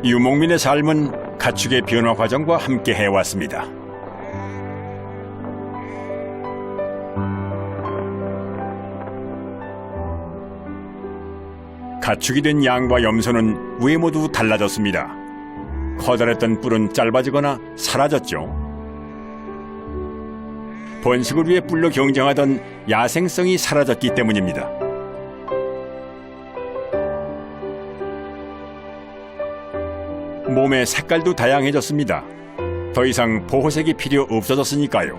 유목민의 삶은 가축의 변화 과정과 함께 해왔습니다. 가축이 된 양과 염소는 왜 모두 달라졌습니다. 커다랬던 뿔은 짧아지거나 사라졌죠. 번식을 위해 뿔로 경쟁하던 야생성이 사라졌기 때문입니다. 몸의 색깔도 다양해졌습니다. 더 이상 보호색이 필요 없어졌으니까요.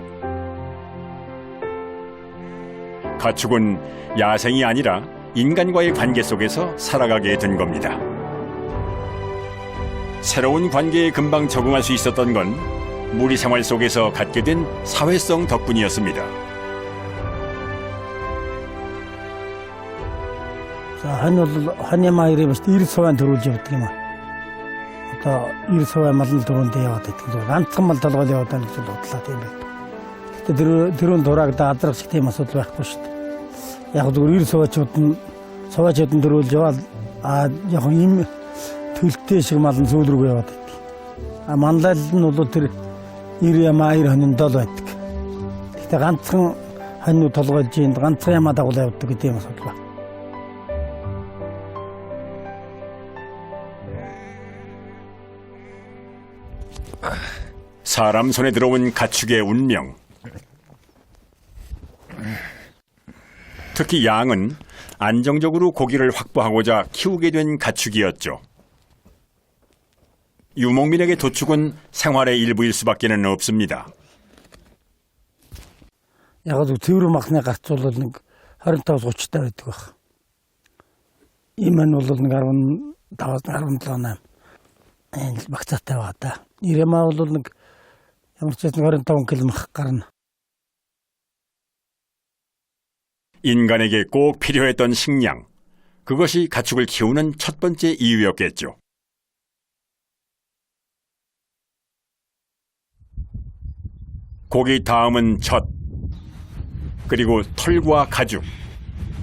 가축은 야생이 아니라 인간과의 관계 속에서 살아가게 된 겁니다. 새로운 관계에 금방 적응할 수 있었던 건 무리 생활 속에서 갖게 된 사회성 덕분이었습니다. 한해 마을에 봤을 때 일소만 들어오지 어떻게 막. 또 일소만 말을 들어온대 왔다. 란참만 들어가려 왔다는 것도 없다. 그때 들어온 돌아가다 아들씩 되면서 또 하고 싶다. 야도 일소와 줬던 소와 줬던 들어올지 아 야임 들때식 말은 소들고 왔다. 아 만달은 너도 이리야 마을 하는 더도 했다. 그때 간청 한우 돌아가지 간청야마다 오다 어떻게 되면서 또 사람 손에 들어온 가축의 운명. 특히 양은 안정적으로 고기를 확보하고자 키우게 된 가축이었죠. 유목민에게 도축은 생활의 일부일 수밖에는 없습니다. 야가도 뒤로 막 내가 쏠르는 하른타고 고치다 했고 이만 올르는 가면 나가는 거나 막 잤다 왔다 이래만 올르는 아무튼 하른타고 길을 막 가는 인간에게 꼭 필요했던 식량. 그것이 가축을 키우는 첫 번째 이유였겠죠. 고기 다음은 젖, 그리고 털과 가죽.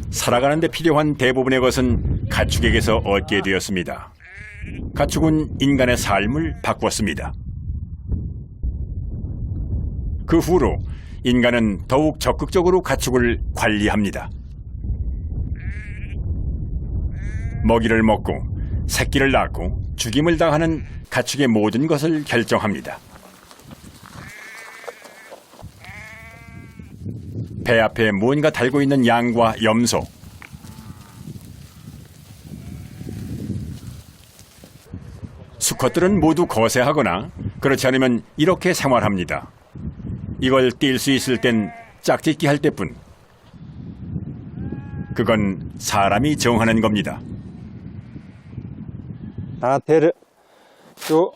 살아가는 데 필요한 대부분의 것은 가축에게서 얻게 되었습니다. 가축은 인간의 삶을 바꿨습니다. 그 후로 인간은 더욱 적극적으로 가축을 관리합니다. 먹이를 먹고 새끼를 낳고 죽임을 당하는 가축의 모든 것을 결정합니다. 배 앞에 무언가 달고 있는 양과 염소. 수컷들은 모두 거세하거나 그렇지 않으면 이렇게 생활합니다. 이걸 뛸 수 있을 땐 짝짓기 할 때뿐. 그건 사람이 정하는 겁니다. 나한테 요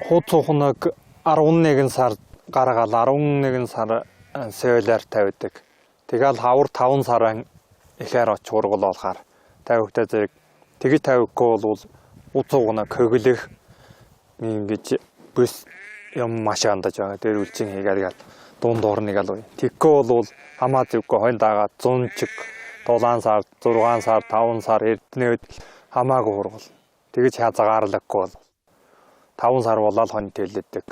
호토호나 그 14살 가라가 14살 сөйлэр тавьдаг. Тэгэл хавар 5 сарын ихээр оч ургал болохоор тавигтай зэрэг тэгж тавихгүй бол утуугна көглөх ингэж бүс юм маш андаж байгаа. Тэр үлчин хийгээд дунд орныг л уу. Тэггүй бол хамаа зүггүй хойно дагаа 100 чиг 7 сар, 6 сар, 5 сар эрдэнэд хамаагүй ургал. Тэгж хязгаарлахгүй бол 5 сар болоод хонь тэлдэг.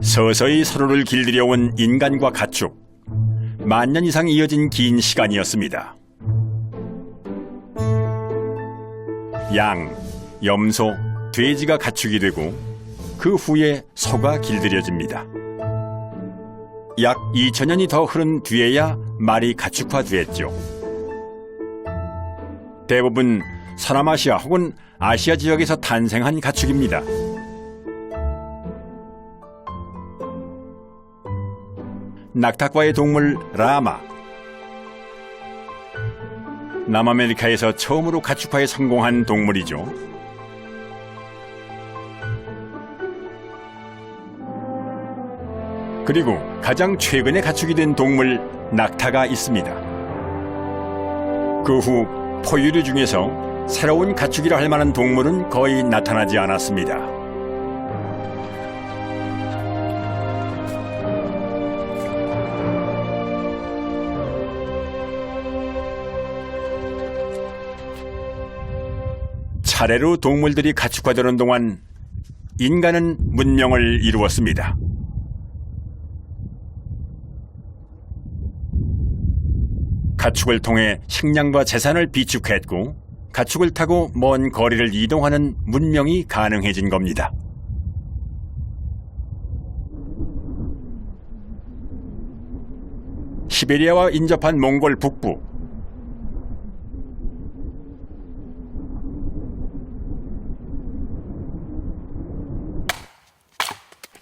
서서히 서로를 길들여 온 인간과 가축. 만년 이상 이어진 긴 시간이었습니다. 양, 염소, 돼지가 가축이 되고 그 후에 소가 길들여집니다. 약 2000년이 더 흐른 뒤에야 말이 가축화됐죠. 대부분 서남아시아 혹은 아시아 지역에서 탄생한 가축입니다. 낙타과의 동물 라마. 남아메리카에서 처음으로 가축화에 성공한 동물이죠. 그리고 가장 최근에 가축이 된 동물 낙타가 있습니다. 그 후 포유류 중에서 새로운 가축이라 할 만한 동물은 거의 나타나지 않았습니다. 차례로 동물들이 가축화되는 동안 인간은 문명을 이루었습니다. 가축을 통해 식량과 재산을 비축했고 가축을 타고 먼 거리를 이동하는 문명이 가능해진 겁니다. 시베리아와 인접한 몽골 북부.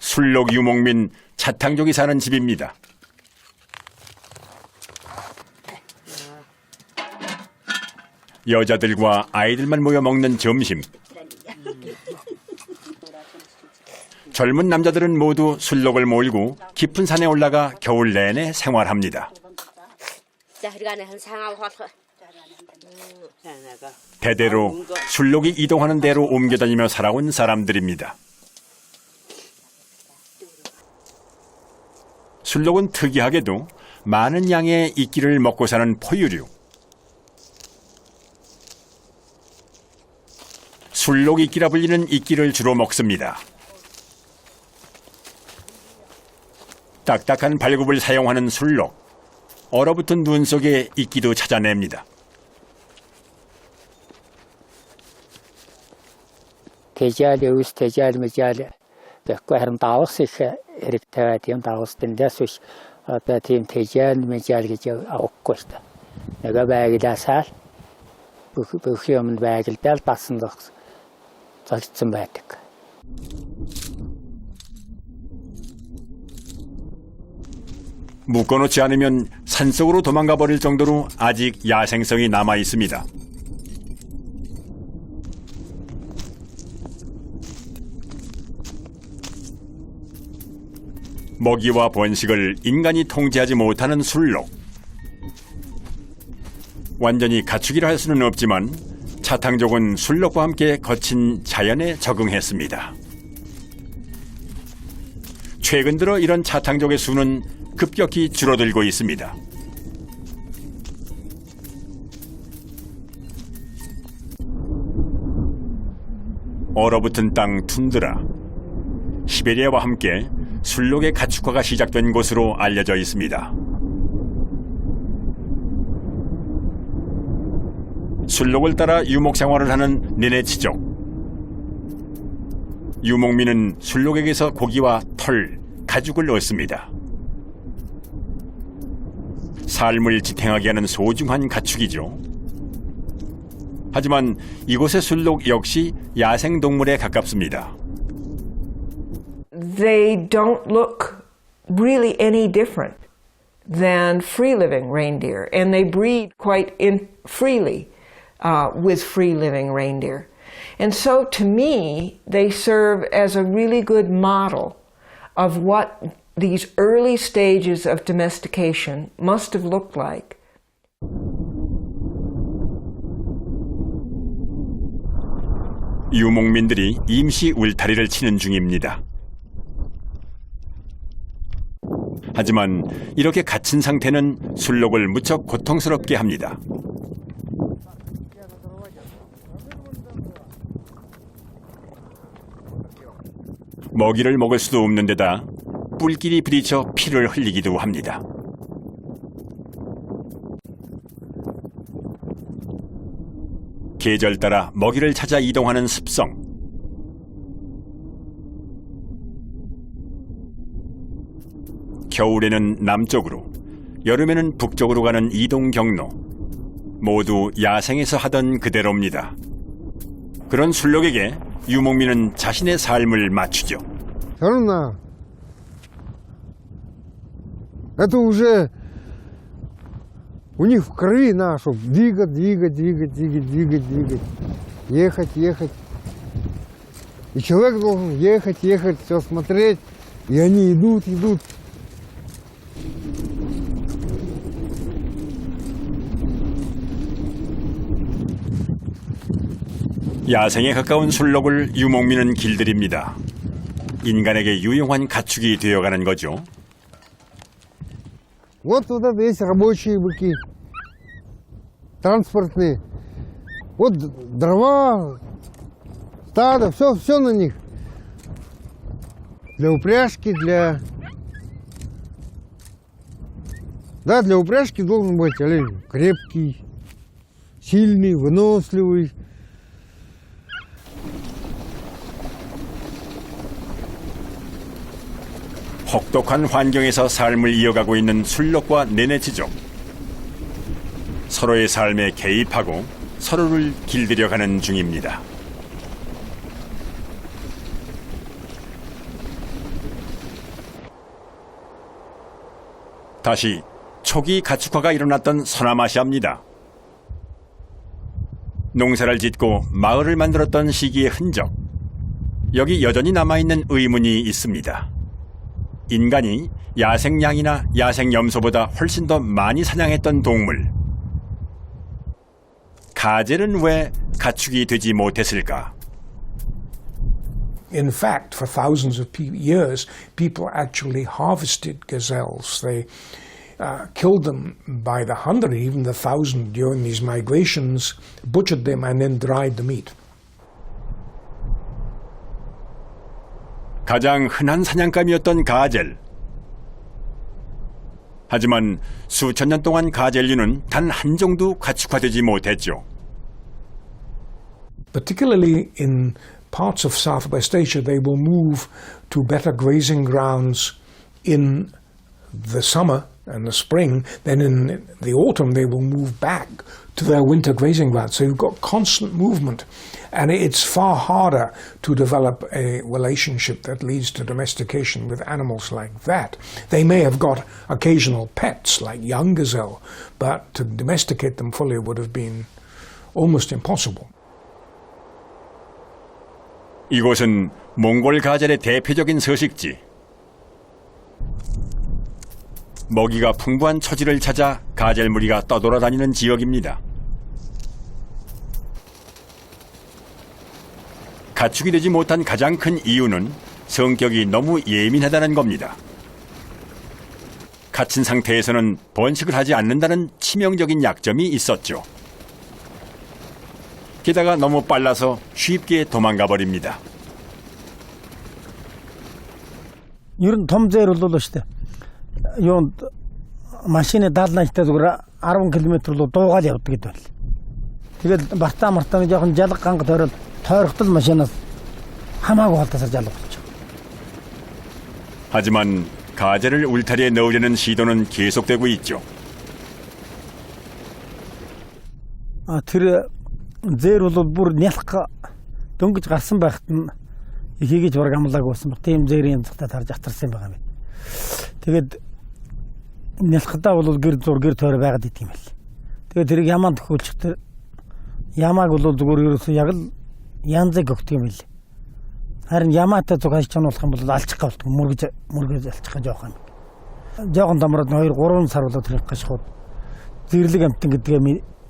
술록 유목민 차탕족이 사는 집입니다. 여자들과 아이들만 모여 먹는 점심. 젊은 남자들은 모두 술록을 몰고 깊은 산에 올라가 겨울 내내 생활합니다. 대대로 술록이 이동하는 대로 옮겨다니며 살아온 사람들입니다. 술록은 특이하게도 많은 양의 이끼를 먹고 사는 포유류. 술록 이끼라 불리는 이끼를 주로 먹습니다. 딱딱한 발굽을 사용하는 술록. 얼어붙은 눈 속에 이끼도 찾아냅니다. Tejali us tejali mejali ko haram tawas ich erik tawas den das ata tim tejali mejali ge okkosta naga baagida sal bu хёмн baagilдал тасандах загцсан байдаг. 묶어놓지 않으면 산속으로 도망가 버릴 정도로 아직 야생성이 남아 있습니다. 먹이와 번식을 인간이 통제하지 못하는 술록. 완전히 가축이라 할 수는 없지만 차탕족은 술록과 함께 거친 자연에 적응했습니다. 최근 들어 이런 차탕족의 수는 급격히 줄어들고 있습니다. 얼어붙은 땅 툰드라. 시베리아와 함께 술록의 가축화가 시작된 곳으로 알려져 있습니다. 술록을 따라 유목 생활을 하는 네네치족. 유목민은 술록에게서 고기와 털, 가죽을 얻습니다. 삶을 지탱하게 하는 소중한 가축이죠. 하지만 이곳의 술록 역시 야생동물에 가깝습니다. They don't look really any different than free-living reindeer, and they breed quite freely with free-living reindeer. And so to me, they serve as a really good model of what these early stages of domestication must have looked like. 유목민들이 임시 울타리를 치는 중입니다. 하지만 이렇게 갇힌 상태는 술록을 무척 고통스럽게 합니다. 먹이를 먹을 수도 없는 데다 뿔끼리 부딪혀 피를 흘리기도 합니다. 계절 따라 먹이를 찾아 이동하는 습성. 겨울에는 남쪽으로, 여름에는 북쪽으로 가는 이동 경로. 모두 야생에서 하던 그대로입니다. 그런 술록에게 유목민은 자신의 삶을 맞추죠. Все это уже у них в крови нашу двигать, ехать. И человек должен ехать, все смотреть, и они идут. 야생에 가까운 술록을 유목민은 길들입니다. 인간에게 유용한 가축이 되어가는 거죠. Вот это есть рабочие быки, транспортные. Вот дрова стадо, все на них. Для упряжки, Да, для упряжки должен быть олень крепкий, сильный, выносливый. 혹독한 환경에서 삶을 이어가고 있는 술록과 네네치족. 서로의 삶에 개입하고 서로를 길들여가는 중입니다. 다시 초기 가축화가 일어났던 서남아시아입니다. 농사를 짓고 마을을 만들었던 시기의 흔적. 여기 여전히 남아있는 의문이 있습니다. 인간이 야생양이나 야생염소보다 훨씬 더 많이 사냥했던 동물. 가젤은 왜 가축이 되지 못했을까? In fact, for thousands of years, people actually harvested gazelles. They killed them by the hundred, even the thousand during these migrations, butchered them and then dried the meat. 가장 흔한 사냥감이었던 가젤. 하지만 수천 년 동안 가젤류는 단 한 종도 가축화되지 못했죠. Particularly in parts of Southwest Asia, they will move to better grazing grounds in the summer and the spring. Then in the autumn, they will move back to their winter grazing grounds. So you've got constant movement. And it's far harder to develop a relationship that leads to domestication with animals like that. They may have got occasional pets like young gazelle, but to domesticate them fully would have been almost impossible. 이곳은 몽골 가젤의 대표적인 서식지. 먹이가 풍부한 처지를 찾아 가젤 무리가 떠돌아다니는 지역입니다. 가축이 되지 못한 가장 큰 이유는 성격이 너무 예민하다는 겁니다. 갇힌 상태에서는 번식을 하지 않는다는 치명적인 약점이 있었죠. 게다가 너무 빨라서 쉽게 도망가 버립니다. 이런 덤제를 넣으시대. 요 машине дадланчтай зүгээр 10 км-로 дуугаад явдаг гэдэг байл. Тэгээд мартаа жоохон жалга ганга тойрол тойрогтол машинаас хамаагүй халтасаар жалгуулж. 하지만 가젤을 울타리에 넣으려는 시도는 계속되고 있죠. Тэр зэр бол бүр нялх дөнгөж гарсан байхад нь ихийгэж ураг амлааг болсон баг. Тийм зэрийн цагтаа тарж атарсан байгаа юм. Тэгээд нялхтаа бол гэр тойр байгаад идэв юм байл. Тэгээд тэрийг ямаанд төхөөлчих тэр ямааг бол зүгээр ерөөсөө яг л янзыг өгдөг юм байл. Харин ямаатай зүг хайж чануулах юм бол алчих болдог. Мөргөж алчих жоох юм. Жохон домроод 2-3 сар болоод тэрийг гашхууд зэрлэг амтан гэдгээ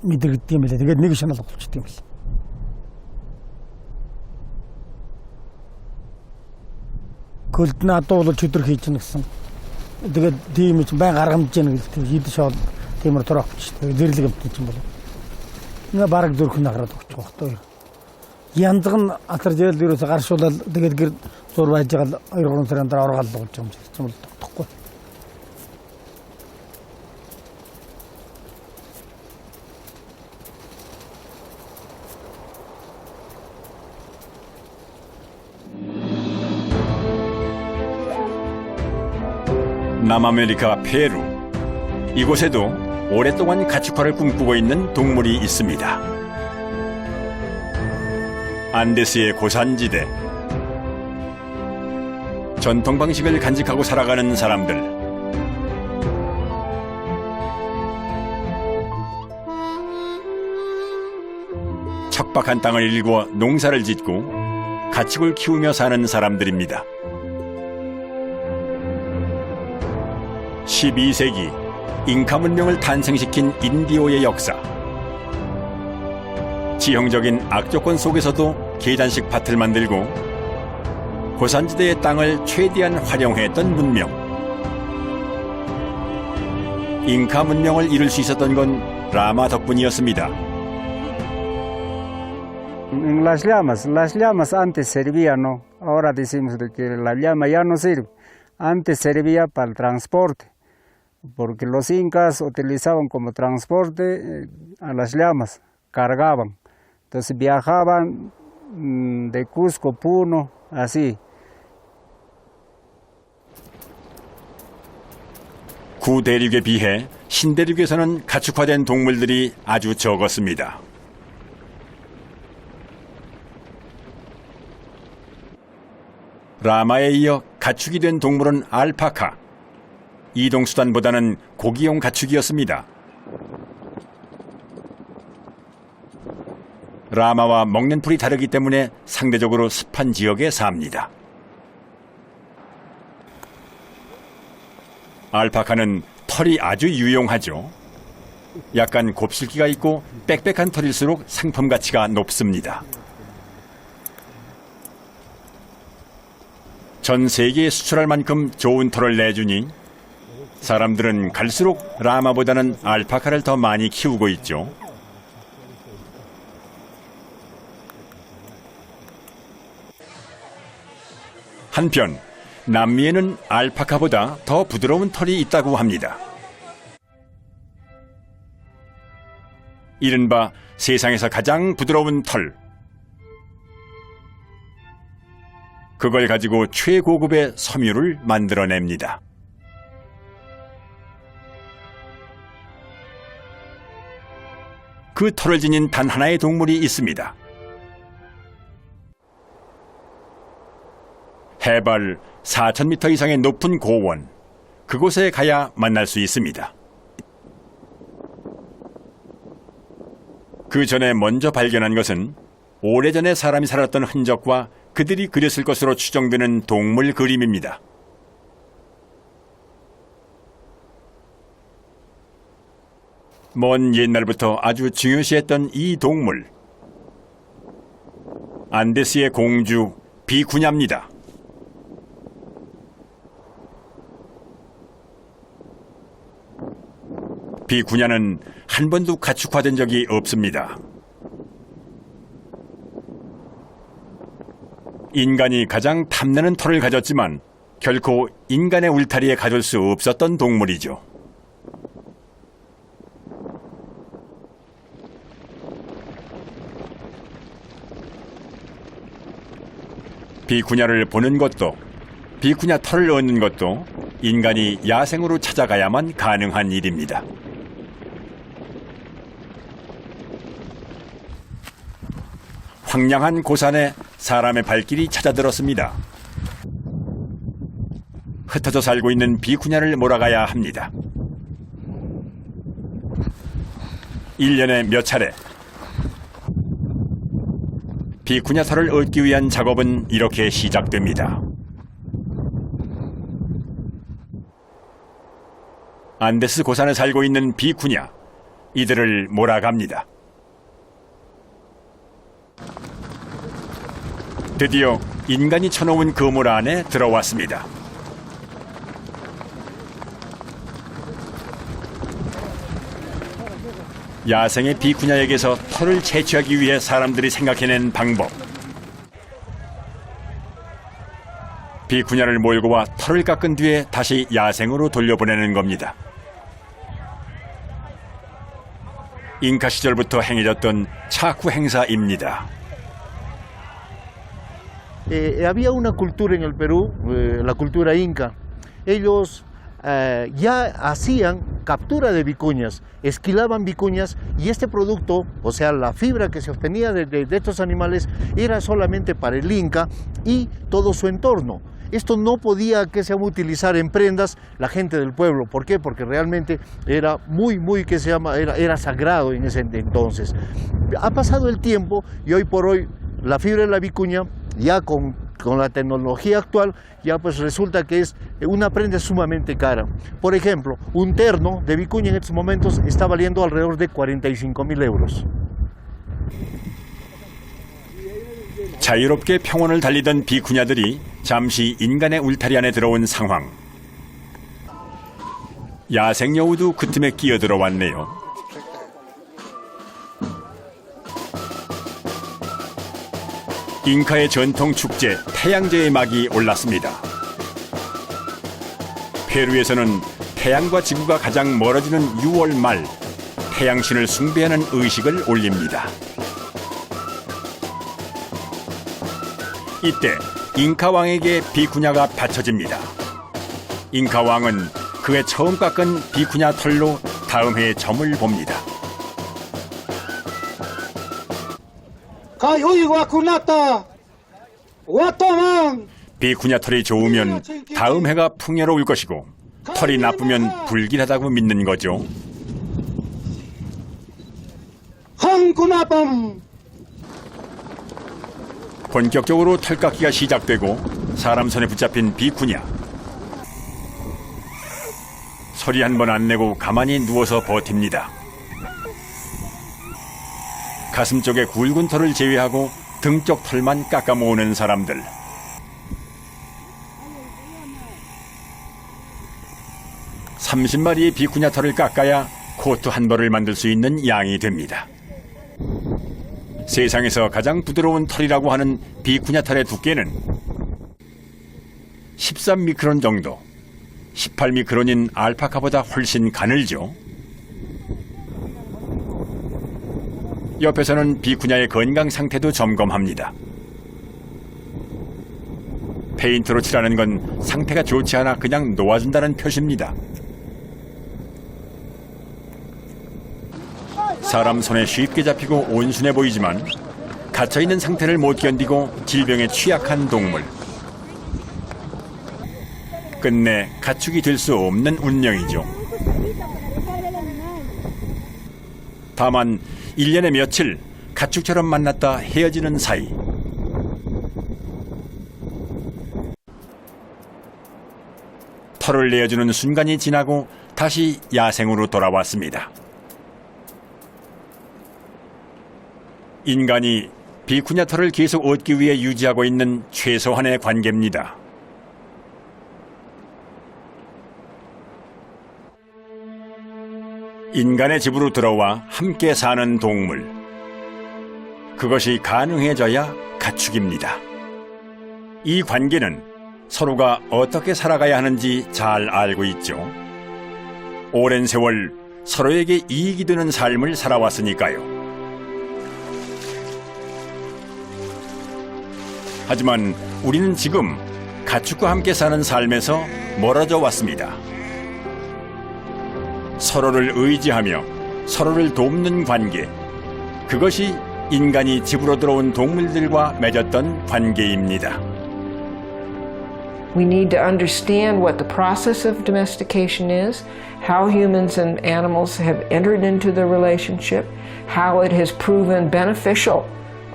мэдэрдэг юм байлаа. Тэгээд нэг шанал болчихдөг юм байл. Көлднө адуу бол чөдөр хийж гэнэ гэсэн. Тэгээд тийм ч байн гаргамж гэнэ гэдэг хийдэж шоол тиймэр торохч. Зэрлэг амтан ч юм бол. Ингээ бараг зүрхэн нагараад өгч байгаа хөтөө. Янзг нь атар жирэл вирус гаршуулаад тэгээд гэр зур байж байгаа 2-3 сарын дараа оргаал болж байгаа юм бол тогтохгүй. 남아메리카 페루. 이곳에도 오랫동안 가축화를 꿈꾸고 있는 동물이 있습니다. 안데스의 고산지대. 전통 방식을 간직하고 살아가는 사람들. 척박한 땅을 일구어 농사를 짓고 가축을 키우며 사는 사람들입니다. 12세기 잉카 문명을 탄생시킨 인디오의 역사. 지형적인 악조건 속에서도 계단식 밭을 만들고 고산지대의 땅을 최대한 활용했던 문명. 잉카 문명을 이룰 수 있었던 건 라마 덕분이었습니다. En las llamas antes servían, ¿no? Ahora decimos de que la llama ya no sirve. Antes servía para el transporte, porque los incas utilizaban como transporte a las llamas, cargaban. Entonces viajaban de Cusco, Puno, así. 구대륙에 비해 신대륙에서는 가축화된 동물들이 아주 적었습니다. 라마에 이어 가축이 된 동물은 알파카. 이동수단보다는 고기용 가축이었습니다. 라마와 먹는 풀이 다르기 때문에 상대적으로 습한 지역에 삽니다. 알파카는 털이 아주 유용하죠. 약간 곱슬기가 있고 빽빽한 털일수록 상품 가치가 높습니다. 전 세계에 수출할 만큼 좋은 털을 내주니 사람들은 갈수록 라마보다는 알파카를 더 많이 키우고 있죠. 한편 남미에는 알파카보다 더 부드러운 털이 있다고 합니다. 이른바 세상에서 가장 부드러운 털. 그걸 가지고 최고급의 섬유를 만들어냅니다. 그 털을 지닌 단 하나의 동물이 있습니다. 해발 4,000m 이상의 높은 고원, 그곳에 가야 만날 수 있습니다. 그 전에 먼저 발견한 것은 오래전에 사람이 살았던 흔적과 그들이 그렸을 것으로 추정되는 동물 그림입니다. 먼 옛날부터 아주 중요시했던 이 동물, 안데스의 공주 비구냐입니다. 비구냐는 한 번도 가축화된 적이 없습니다. 인간이 가장 탐내는 털을 가졌지만 결코 인간의 울타리에 가둘 수 없었던 동물이죠. 비구냐를 보는 것도, 비구냐 털을 얻는 것도 인간이 야생으로 찾아가야만 가능한 일입니다. 황량한 고산에 사람의 발길이 찾아들었습니다. 흩어져 살고 있는 비구냐를 몰아가야 합니다. 1년에 몇 차례. 비구냐 털을 얻기 위한 작업은 이렇게 시작됩니다. 안데스 고산에 살고 있는 비구냐, 이들을 몰아갑니다. 드디어 인간이 쳐놓은 그물 안에 들어왔습니다. 야생의 비구냐에게서 털을 채취하기 위해 사람들이 생각해낸 방법. 비구냐를 몰고 와 털을 깎은 뒤에 다시 야생으로 돌려보내는 겁니다. 잉카 시절부터 행해졌던 차쿠 행사입니다. Había una cultura en el Perú, la cultura inca. Ellos ya hacían captura de vicuñas, esquilaban vicuñas y este producto, o sea, la fibra que se obtenía de estos animales era solamente para el inca y todo su entorno. Esto no podía que se utilizar en prendas la gente del pueblo. ¿Por qué? Porque realmente era era sagrado en ese entonces. Ha pasado el tiempo y hoy por hoy la fibra de la vicuña, ya con la tecnología actual, ya pues resulta que es una prenda sumamente cara. Por ejemplo, un terno de vicuña en estos momentos está valiendo alrededor de 45.000 euros. 자유롭게 평원을 달리던 비구냐들이 잠시 인간의 울타리 안에 들어온 상황. 야생 여우도 그 틈에 끼어들어왔네요. 잉카의 전통 축제 태양제의 막이 올랐습니다. 페루에서는 태양과 지구가 가장 멀어지는 6월 말 태양신을 숭배하는 의식을 올립니다. 이때 잉카 왕에게 비쿠냐가 바쳐집니다. 잉카 왕은 그의 처음 깎은 비쿠냐 털로 다음 해의 점을 봅니다. 비쿠냐 털이 좋으면 다음 해가 풍요로울 것이고 털이 나쁘면 불길하다고 믿는 거죠. 본격적으로 털깎기가 시작되고 사람 손에 붙잡힌 비쿠냐. 소리 한 번 안 내고 가만히 누워서 버팁니다. 가슴 쪽에 굵은 털을 제외하고 등 쪽 털만 깎아 모으는 사람들. (30마리의) 비쿠냐 털을 깎아야 코트 한 벌을 만들 수 있는 양이 됩니다. 세상에서 가장 부드러운 털이라고 하는 비쿠냐 털의 두께는 13미크론 정도, 18미크론인 알파카보다 훨씬 가늘죠. 옆에서는 비쿠냐의 건강 상태도 점검합니다. 페인트로 칠하는 건 상태가 좋지 않아 그냥 놓아준다는 표시입니다. 사람 손에 쉽게 잡히고 온순해 보이지만 갇혀있는 상태를 못 견디고 질병에 취약한 동물. 끝내 가축이 될 수 없는 운명이죠. 다만 1년에 며칠 가축처럼 만났다 헤어지는 사이. 털을 내어주는 순간이 지나고 다시 야생으로 돌아왔습니다. 인간이 비쿠냐 털을 계속 얻기 위해 유지하고 있는 최소한의 관계입니다. 인간의 집으로 들어와 함께 사는 동물. 그것이 가능해져야 가축입니다. 이 관계는 서로가 어떻게 살아가야 하는지 잘 알고 있죠. 오랜 세월 서로에게 이익이 되는 삶을 살아왔으니까요. 하지만 우리는 지금 가축과 함께 사는 삶에서 멀어져 왔습니다. 서로를 의지하며 서로를 돕는 관계, 그것이 인간이 집으로 들어온 동물들과 맺었던 관계입니다. We need to understand what the process of domestication is, how humans and animals have entered into the relationship, how it has proven beneficial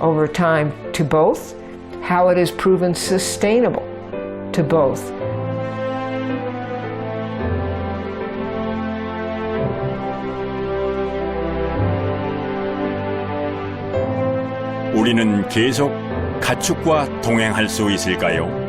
over time to both, how it has proven sustainable to both. 우리는 계속 가축과 동행할 수 있을까요?